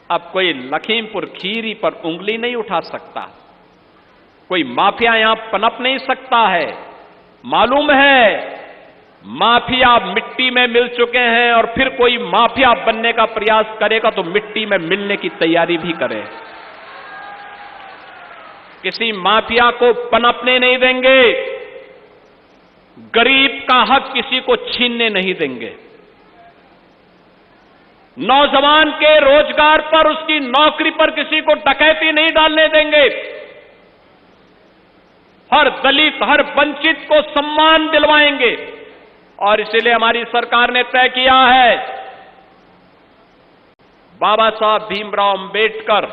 अब कोई लखीमपुर खीरी पर उंगली नहीं उठा सकता, कोई माफिया यहां पनप नहीं सकता है। मालूम है माफिया मिट्टी में मिल चुके हैं और फिर कोई माफिया बनने का प्रयास करेगा तो मिट्टी में मिलने की तैयारी भी करे। किसी माफिया को पनपने नहीं देंगे, गरीब का हक किसी को छीनने नहीं देंगे, नौजवान के रोजगार पर, उसकी नौकरी पर किसी को डकैती नहीं डालने देंगे, हर दलित हर वंचित को सम्मान दिलवाएंगे। और इसलिए हमारी सरकार ने तय किया है बाबा साहब भीमराव अंबेडकर,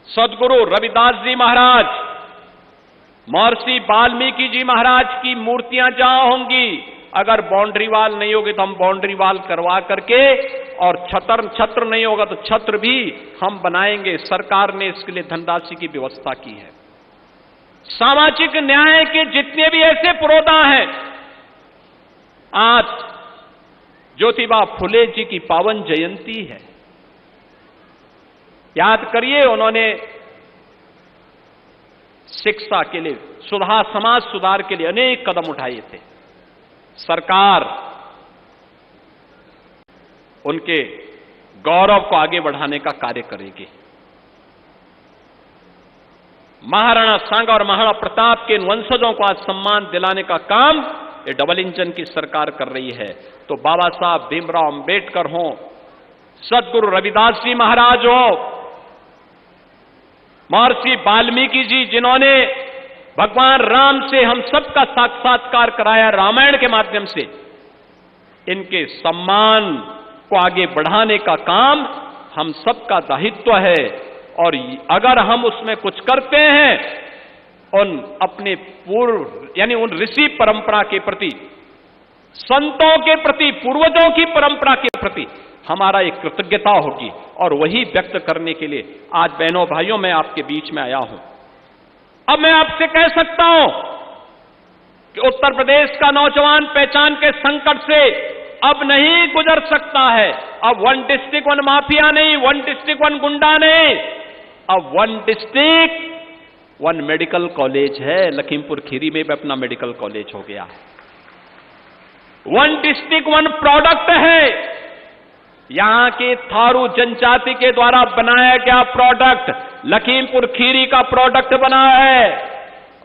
सदगुरु रविदास जी महाराज, महर्षि वाल्मीकि जी महाराज की मूर्तियां जहां होंगी, अगर बाउंड्री वाल नहीं होगी तो हम बाउंड्री वाल करवा करके, और छत्र नहीं होगा तो छत्र भी हम बनाएंगे। सरकार ने इसके लिए धनराशि की व्यवस्था की है। सामाजिक न्याय के जितने भी ऐसे पुरोधा हैं, आज ज्योतिबा फुले जी की पावन जयंती है। याद करिए, उन्होंने शिक्षा के लिए, समाज सुधार के लिए अनेक कदम उठाए थे। सरकार उनके गौरव को आगे बढ़ाने का कार्य करेगी। महाराणा सांगा और महाराणा प्रताप के वंशजों को आज सम्मान दिलाने का काम ये डबल इंजन की सरकार कर रही है। तो बाबा साहब भीमराव अंबेडकर हो, सदगुरु रविदास जी महाराज हो, महर्षि वाल्मीकि जी जिन्होंने भगवान राम से हम सबका साक्षात्कार कराया रामायण के माध्यम से, इनके सम्मान को आगे बढ़ाने का काम हम सबका दायित्व है। और अगर हम उसमें कुछ करते हैं, उन अपने पूर्व यानी उन ऋषि परंपरा के प्रति, संतों के प्रति, पूर्वजों की परंपरा के प्रति हमारा एक कृतज्ञता होगी। और वही व्यक्त करने के लिए आज बहनों भाइयों मैं आपके बीच में आया हूं। अब मैं आपसे कह सकता हूं कि उत्तर प्रदेश का नौजवान पहचान के संकट से अब नहीं गुजर सकता है। अब 1 डिस्ट्रिक्ट 1 माफिया नहीं, 1 डिस्ट्रिक्ट 1 गुंडा नहीं, अब 1 डिस्ट्रिक्ट 1 मेडिकल कॉलेज है। लखीमपुर खीरी में भी अपना मेडिकल कॉलेज हो गया है। 1 डिस्ट्रिक्ट 1 प्रोडक्ट है। यहां के थारू जनजाति के द्वारा बनाया गया प्रोडक्ट लखीमपुर खीरी का प्रोडक्ट बना है।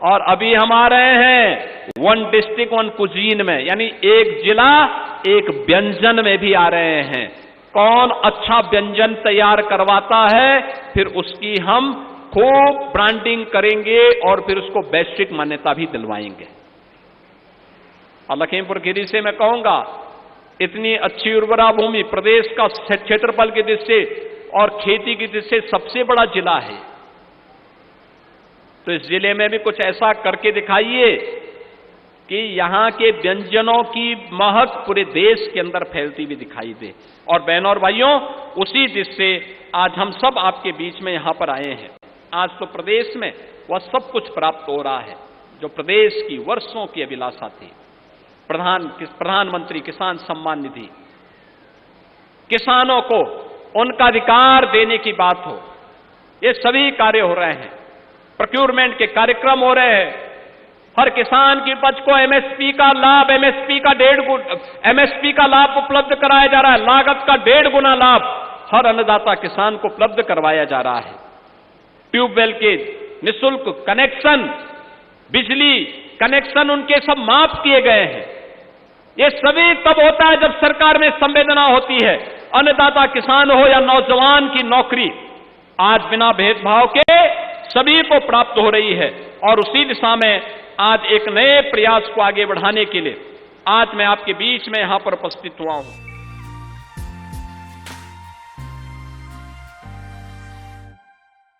और अभी हम आ रहे हैं 1 डिस्ट्रिक्ट 1 कुजीन में, यानी एक जिला एक व्यंजन में भी आ रहे हैं। कौन अच्छा व्यंजन तैयार करवाता है, फिर उसकी हम खूब ब्रांडिंग करेंगे और फिर उसको वैश्विक मान्यता भी दिलवाएंगे। और लखीमपुर खीरी से मैं कहूंगा, इतनी अच्छी उर्वरा भूमि, प्रदेश का क्षेत्रफल की दृष्टि से और खेती की दृष्टि से सबसे बड़ा जिला है। तो इस जिले में भी कुछ ऐसा करके दिखाइए कि यहां के व्यंजनों की महक पूरे देश के अंदर फैलती हुई दिखाई दे। और बहनों और भाइयों, उसी दृष्टि से आज हम सब आपके बीच में यहां पर आए हैं। आज तो प्रदेश में वह सब कुछ प्राप्त हो रहा है जो प्रदेश की वर्षों की अभिलाषा थी। प्रधानमंत्री किसान सम्मान निधि, किसानों को उनका अधिकार देने की बात हो, ये सभी कार्य हो रहे हैं। प्रोक्योरमेंट के कार्यक्रम हो रहे हैं। हर किसान की उपज को एमएसपी का लाभ, एमएसपी का लाभ उपलब्ध कराया जा रहा है। लागत का 1.5 गुना लाभ हर अन्नदाता किसान को उपलब्ध करवाया जा रहा है। ट्यूबवेल के निःशुल्क कनेक्शन, बिजली कनेक्शन उनके सब माफ किए गए हैं। ये सभी तब होता है जब सरकार में संवेदना होती है। अन्नदाता किसान हो या नौजवान की नौकरी, आज बिना भेदभाव के सभी को प्राप्त हो रही है। और उसी दिशा में आज एक नए प्रयास को आगे बढ़ाने के लिए आज मैं आपके बीच में यहां पर उपस्थित हुआ हूं।